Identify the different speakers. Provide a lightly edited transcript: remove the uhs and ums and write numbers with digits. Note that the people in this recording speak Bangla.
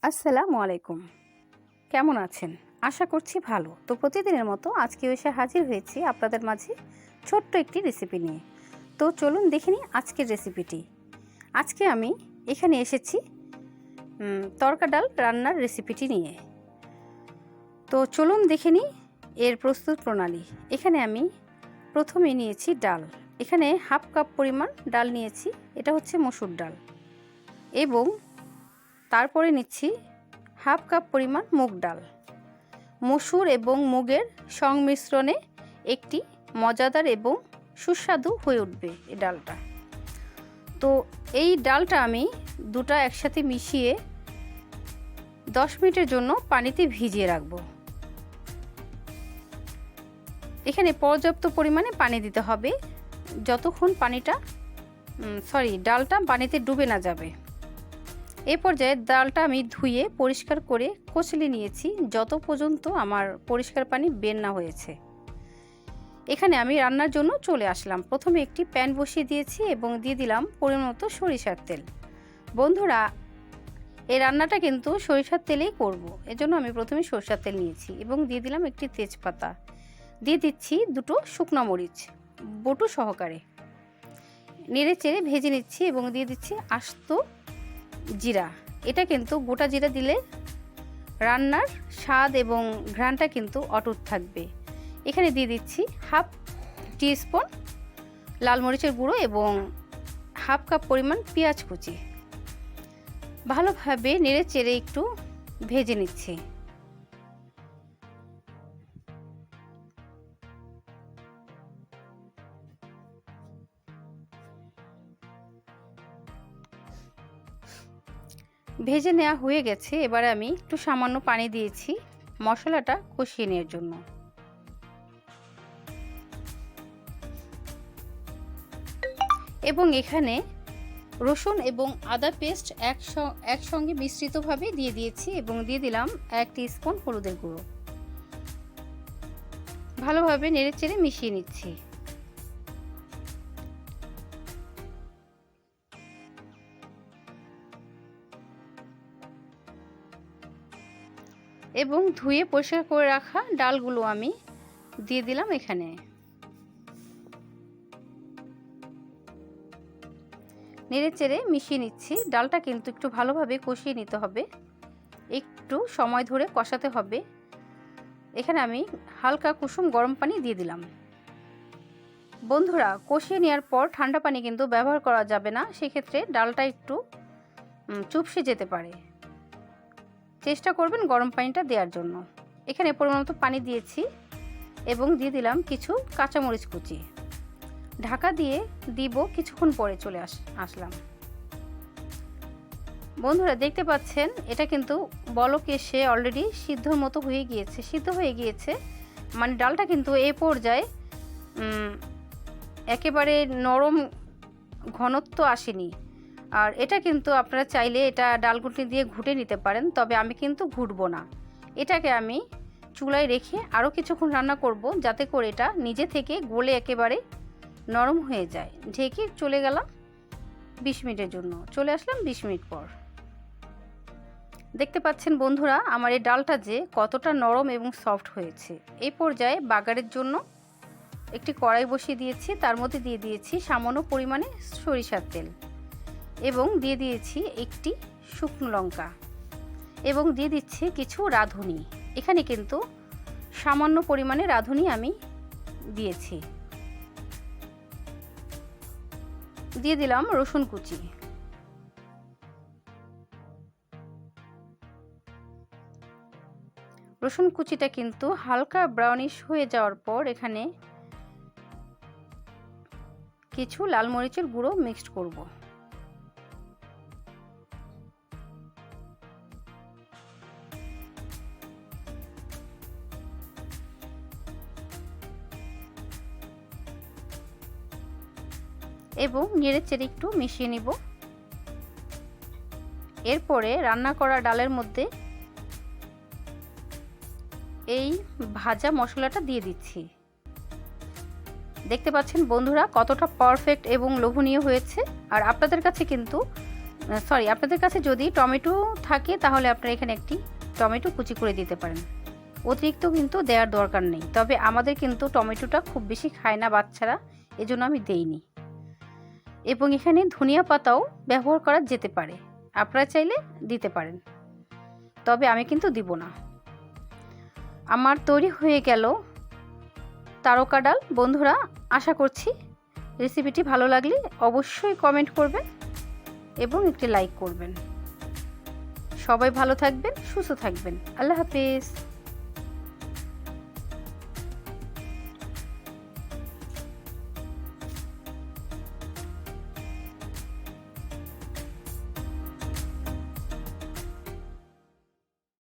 Speaker 1: আসসালামু আলাইকুম। কেমন আছেন? আশা করছি ভালো। তো প্রতিদিনের মতো আজকেও এসে হাজির হয়েছি আপনাদের মাঝে ছোট্ট একটি রেসিপি নিয়ে। তো চলুন দেখে নিই আজকের রেসিপিটি। আজকে আমি এখানে এসেছি তড়কা ডাল রান্নার রেসিপিটি নিয়ে। তো চলুন দেখে নিই এর প্রস্তুত প্রণালী। এখানে আমি প্রথমে নিয়েছি ডাল। এখানে হাফ কাপ পরিমাণ ডাল নিয়েছি, এটা হচ্ছে মসুর ডাল। এবং তারপরে নিচ্ছি হাফ কাপ পরিমাণ মুগ ডাল। মসুর এবং মুগের সংমিশ্রণে একটি মজাদার এবং সুস্বাদু হয়ে উঠবে এই ডালটা। তো এই ডালটা আমি দুটো একসাথে মিশিয়ে 10 মিনিটের জন্য পানিতে ভিজিয়ে রাখব। এখানে পর্যাপ্ত পরিমাণে পানি দিতে হবে, যতক্ষণ ডালটা পানিতে ডুবে না যাবে। এই পর্যায়ে ডালটা আমি ধুয়ে পরিষ্কার করে কচলে নিয়েছি, যত পর্যন্ত আমার পরিষ্কার পানি বের না হয়েছে। এখানে আমি রান্নার জন্য চলে আসলাম। প্রথমে একটি প্যান বসিয়ে দিয়েছি এবং দিয়ে দিলাম পরিমাণ মতো সরিষার তেল। বন্ধুরা, এই রান্নাটা কিন্তু সরিষার তেলেই করব, এজন্য আমি প্রথমে সরিষার তেল নিয়েছি এবং দিয়ে দিলাম একটি তেজপাতা, দিয়ে দিচ্ছি দুটো শুকনো মরিচ বটু সহকারে, নেড়ে চেড়ে ভেজে নিচ্ছি এবং দিয়ে দিচ্ছি আস্ত জিরা। এটা কিন্তু গোটা জিরা দিলে রান্নার স্বাদ এবং ঘ্রাণটা কিন্তু অটুট থাকবে। এখানে দিয়ে দিচ্ছি হাফ টিস্পুন লাল মরিচের গুঁড়ো এবং হাফ কাপ পরিমাণ পেঁয়াজ কুচি। ভালোভাবে নেড়ে চেড়ে একটু ভেজে নিচ্ছি। ভেজে নেওয়া হয়ে গেছে। এবারে আমি একটু সামান্য পানি দিয়েছি মশলাটা কষিয়ে নেওয়ার জন্য। এবং এখানে রসুন এবং আদা পেস্ট একসঙ্গে মিশ্রিতভাবে দিয়ে দিয়েছি এবং দিয়ে দিলাম 1 টিস্পুন হলুদের গুঁড়ো। ভালোভাবে নেড়েচেড়ে মিশিয়ে নিচ্ছি। এবং ধুয়ে পরিষ্কার করে রাখা ডালগুলো আমি দিয়ে দিলাম এখানে। নেড়েচেড়ে মিশিয়ে নিচ্ছি। ডালটা কিন্তু একটু ভালোভাবে কষিয়ে নিতে হবে, একটু সময় ধরে কষাতে হবে। এখানে আমি হালকা কুসুম গরম পানি দিয়ে দিলাম। বন্ধুরা, কষিয়ে নেওয়ার পর ঠান্ডা পানি কিন্তু ব্যবহার করা যাবে না, সেক্ষেত্রে ডালটা একটু চুপসে যেতে পারে। চেষ্টা করবেন গরম পানিটা দেওয়ার জন্য। এখানে পরিমাণ মতো পানি দিয়েছি এবং দিয়ে দিলাম কিছু কাঁচামরিচ কুচি। ঢাকা দিয়ে দিব, কিছুক্ষণ পরে চলে আসলাম। বন্ধুরা, দেখতে পাচ্ছেন এটা কিন্তু বলক এসে অলরেডি সিদ্ধ হয়ে গিয়েছে। মানে ডালটা কিন্তু এই পর্যায়ে একেবারে নরম ঘনত্ব আসেনি। আর এটা কিন্তু আপনারা চাইলে এটা ডালঘুটনি দিয়ে ঘুটে নিতে পারেন, তবে আমি কিন্তু ঘুটবো না। এটাকে আমি চুলায় রেখে আরও কিছুক্ষণ রান্না করব, যাতে করে এটা নিজে থেকে গলে একেবারে নরম হয়ে যায়। ঢেকে চলে গেলাম 20 মিনিটের জন্য। চলে আসলাম 20 মিনিট পর। দেখতে পাচ্ছেন বন্ধুরা, আমার এই ডালটা যে কতটা নরম এবং সফট হয়েছে। এই পর্যায়ে বাগারের জন্য একটি কড়াই বসিয়ে দিয়েছি, তার মধ্যে দিয়ে দিয়েছি সামান্য পরিমাণে সরিষার তেল এবং দিয়ে দিয়েছি একটি শুকনো লঙ্কা এবং দিয়ে দিচ্ছি কিছু রাঁধুনি। এখানে কিন্তু সামান্য পরিমাণে রাঁধুনি আমি দিয়েছি। দিয়ে দিলাম রসুন কুচি। রসুন কুচিটা কিন্তু হালকা ব্রাউনিশ হয়ে যাওয়ার পর এখানে কিছু লাল মরিচের গুঁড়ো মিক্সড করব। এবং নেড়েচেড়ে একটু মিশিয়ে নিব। এরপরে রান্না করা ডালের মধ্যে এই ভাজা মশলাটা দিয়ে দিচ্ছি। দেখতে পাচ্ছেন বন্ধুরা কতটা পারফেক্ট এবং লোভনীয় হয়েছে। আর আপনাদের কাছে কিন্তু সরি, আপনাদের কাছে যদি টমেটো থাকে তাহলে আপনারা এখানে একটি টমেটো কুচি করে দিতে পারেন। অতিরিক্ত কিন্তু দেওয়ার দরকার নেই, তবে আমাদের কিন্তু টমেটোটা খুব বেশি খায় না বাচ্চারা, এজন্য আমি দেইনি। এবং এখানে ধনিয়া পাতাও ব্যবহার করা যেতে পারে, আপনারা চাইলে দিতে পারেন, তবে আমি কিন্তু দিব না। আমার তৈরি হয়ে গেল তারকা ডাল। বন্ধুরা, আশা করছি রেসিপিটি ভালো লাগলে অবশ্যই কমেন্ট করবেন এবং একটি লাইক করবেন। সবাই ভালো থাকবেন, সুস্থ থাকবেন। আল্লাহ হাফেজ।